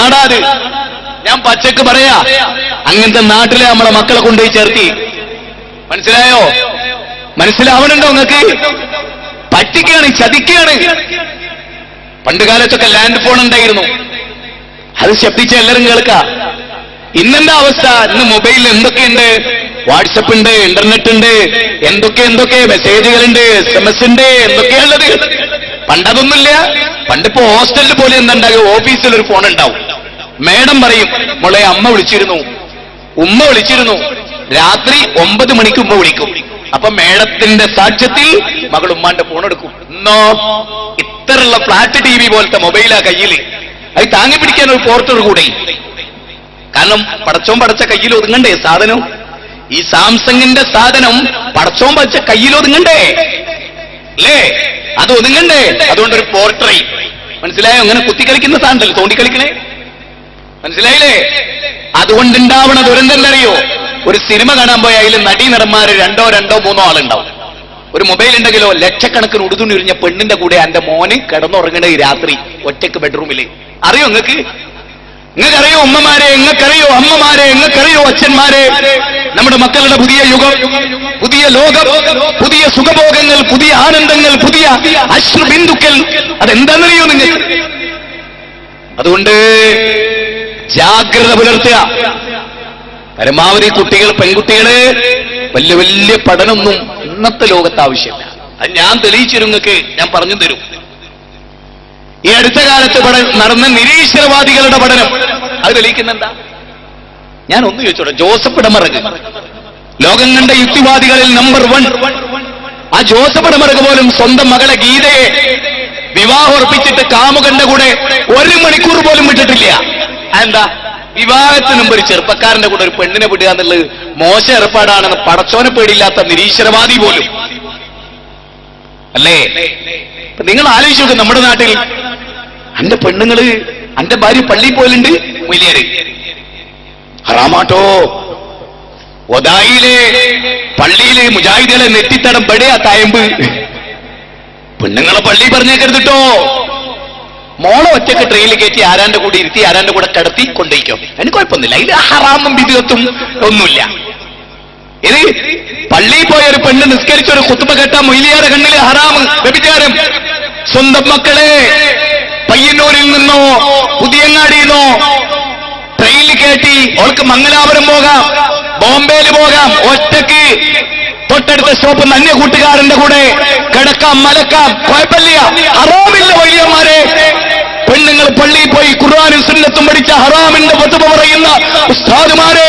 നാടാത്. ഞാൻ പച്ചക്ക് പറയാ, അങ്ങനത്തെ നാട്ടിലെ നമ്മളെ മക്കളെ കൊണ്ടുപോയി ചേർത്തി. മനസ്സിലായോ? മനസ്സിലാവണുണ്ടോ നിങ്ങൾക്ക്? പറ്റിക്കാണ്, ചതിക്കാണ്. പണ്ട് കാലത്തൊക്കെ ലാൻഡ് ഫോൺ ഉണ്ടായിരുന്നു, അത് ശബ്ദിച്ച എല്ലാവരും കേൾക്കാം. ഇന്നെന്താ അവസ്ഥ? ഇന്ന് മൊബൈലിൽ എന്തൊക്കെയുണ്ട്? വാട്സപ്പ് ഉണ്ട്, ഇന്റർനെറ്റ് ഉണ്ട്, എന്തൊക്കെ മെസ്സേജുകളുണ്ട്, SMS ഉണ്ട്, എന്തൊക്കെയാണുള്ളത്. പണ്ടതൊന്നുമില്ല. പണ്ടിപ്പോ ഹോസ്റ്റലിൽ പോലെ എന്തുണ്ടാകും, ഓഫീസിൽ ഒരു ഫോൺ ഉണ്ടാവും. മേഡം പറയും, മോളെ അമ്മ വിളിച്ചിരുന്നു, ഉമ്മ വിളിച്ചിരുന്നു. രാത്രി 9 മണിക്ക് ഉമ്മ വിളിക്കും. അപ്പൊ മേഡത്തിന്റെ സാക്ഷ്യത്തിൽ മകൾ ഉമ്മാന്റെ ഫോൺ എടുക്കും. ഇന്നോ ഇത്തരമുള്ള ഫ്ലാറ്റ് TV പോലത്തെ മൊബൈലാ കയ്യിൽ. അത് താങ്ങി പിടിക്കാൻ ഒരു പോർട്ടർ കൂടെ. കാരണം പടച്ചോൻ പടച്ച കയ്യിൽ ഒതുങ്ങണ്ടേ സാധനം? ഈ സാംസങ്ങിന്റെ സാധനം പടച്ചോൻ പടച്ച കയ്യിൽ ഒതുങ്ങണ്ടേ അല്ലേ? അത് ഒതുങ്ങണ്ടേ? അതുകൊണ്ടൊരു പോർട്ടറേ. മനസ്സിലായോ? അങ്ങനെ കുത്തിക്കളിക്കുന്ന സാധനമല്ലേ, തോണ്ടിക്കളിക്കണേ. മനസ്സിലായില്ലേ? അതുകൊണ്ടുണ്ടാവണ ദുരന്തം എന്തറിയോ? ഒരു സിനിമ കാണാൻ പോയ അതിൽ നടീനടന്മാര് രണ്ടോ മൂന്നോ ആളുണ്ടാവും. ഒരു മൊബൈൽ ഉണ്ടെങ്കിലോ ലക്ഷക്കണക്കിന് ഉടുതുണി ഉരിഞ്ഞ പെണ്ണിന്റെ കൂടെ എന്റെ മോന് കിടന്നുറങ്ങണ ഈ രാത്രി ഒറ്റയ്ക്ക് ബെഡ്റൂമില്. അറിയോ നിങ്ങൾക്ക്? നിങ്ങൾക്കറിയോ ഉമ്മമാരെ? നിങ്ങൾക്കറിയോ അമ്മമാരെ? നിങ്ങൾക്കറിയോ അച്ഛന്മാരെ? നമ്മുടെ മക്കളുടെ പുതിയ യുഗം, പുതിയ ലോകം, പുതിയ സുഖഭോഗങ്ങൾ, പുതിയ ആനന്ദങ്ങൾ, പുതിയ അശ്രുബിന്ദുക്കൾ, അതെന്താണെന്നറിയോ നിങ്ങൾക്ക്? അതുകൊണ്ട് ജാഗ്രത പുലർത്തുക. പരമാവധി കുട്ടികൾ, പെൺകുട്ടികള് വലിയ വലിയ പഠനമൊന്നും ഇന്നത്തെ ലോകത്ത് ആവശ്യമില്ല. അത് ഞാൻ തെളിയിച്ചിരുങ്ങൾക്ക്, ഞാൻ പറഞ്ഞു തരും. ഈ അടുത്ത കാലത്ത് നടന്ന നിരീശ്വരവാദികളുടെ പഠനം അത് തെളിയിക്കുന്നെന്താ? ഞാൻ ഒന്ന് ചോദിച്ചോട്ടെ. ജോസഫ് ഇടമറക് ലോകം കണ്ട യുക്തിവാദികളിൽ നമ്പർ 1. ആ ജോസഫ് ഇടമറക് പോലും സ്വന്തം മകളെ ഗീതയെ വിവാഹം ഉറപ്പിച്ചിട്ട് കാമുകന്റെ കൂടെ 1 മണിക്കൂർ പോലും വിട്ടിട്ടില്ല. എന്താ? വിവാഹത്തിന് മുമ്പ് ഒരു ചെറുപ്പക്കാരന്റെ കൂടെ ഒരു പെണ്ണിനെ വിടുക എന്നുള്ളത് മോശം ഏർപ്പാടാണെന്ന് പടച്ചോനെ പേടിയില്ലാത്ത നിരീശ്വരവാദി പോലും അല്ലേ? നിങ്ങൾ ആലോചിച്ച് നോക്ക്, നമ്മുടെ നാട്ടിൽ അന്റെ പെണ്ണുങ്ങള്, അന്റെ ഭാര്യ പള്ളിയിൽ പോലുണ്ട്, മൊയ്ലിയാര് ഹറാമാട്ടോ. ഒതായിലെ പള്ളിയില് മുജാഹിദുകളെ നെറ്റിത്തടം പെടുക തായമ്പ്. പെണ്ണുങ്ങളെ പള്ളി പറഞ്ഞേക്കരുതിട്ടോ. മോളെ ഒറ്റക്ക് ട്രെയിനിൽ കയറ്റി ആരാന്റെ കൂടെ ഇരുത്തി ആരാന്റെ കൂടെ കടത്തി കൊണ്ടേക്കോ, അതിന് കുഴപ്പമൊന്നുമില്ല. അതിൽ ഹറാമും വിധത്തും ഒന്നുമില്ല. ഇത് പള്ളിയിൽ പോയ ഒരു പെണ്ണ് നിസ്കരിച്ചൊരു കുത്തുബ കേട്ട മൊയ്ലിയാരെ കണ്ണില് ഹറാമ്, വ്യഭിചാരം. സ്വന്തം മക്കളെ പയ്യന്നൂരിൽ നിന്നോ പുതിയങ്ങാടിയിൽ നിന്നോ ട്രെയിനിൽ കയറ്റി അവൾക്ക് മംഗലാപുരം പോകാം, ബോംബെയിൽ പോകാം, ഒറ്റയ്ക്ക് തൊട്ടടുത്ത സ്റ്റോപ്പ് അന്യ കൂട്ടുകാരന്റെ കൂടെ കിടക്കാം, മലക്കാം, കുഴപ്പമില്ല. ഹറാമില്ല വൈദ്യന്മാരെ. പെണ്ണുങ്ങൾ പള്ളിയിൽ പോയി ഖുർആനും സുന്നത്തും പഠിച്ച ഹറാമിന്റെ ഫത്വ പറയുന്ന ഉസ്താദുമാരെ,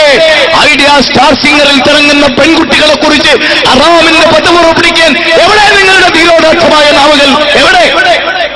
ഐഡിയ സ്റ്റാർ സിംഗറിൽ തിളങ്ങുന്ന പെൺകുട്ടികളെ കുറിച്ച് ഹറാമിന്റെ ഫത്വ പിടിക്കാൻ എവിടെ നിങ്ങളുടെ ധീരോദാത്തമായ നാവുകൾ?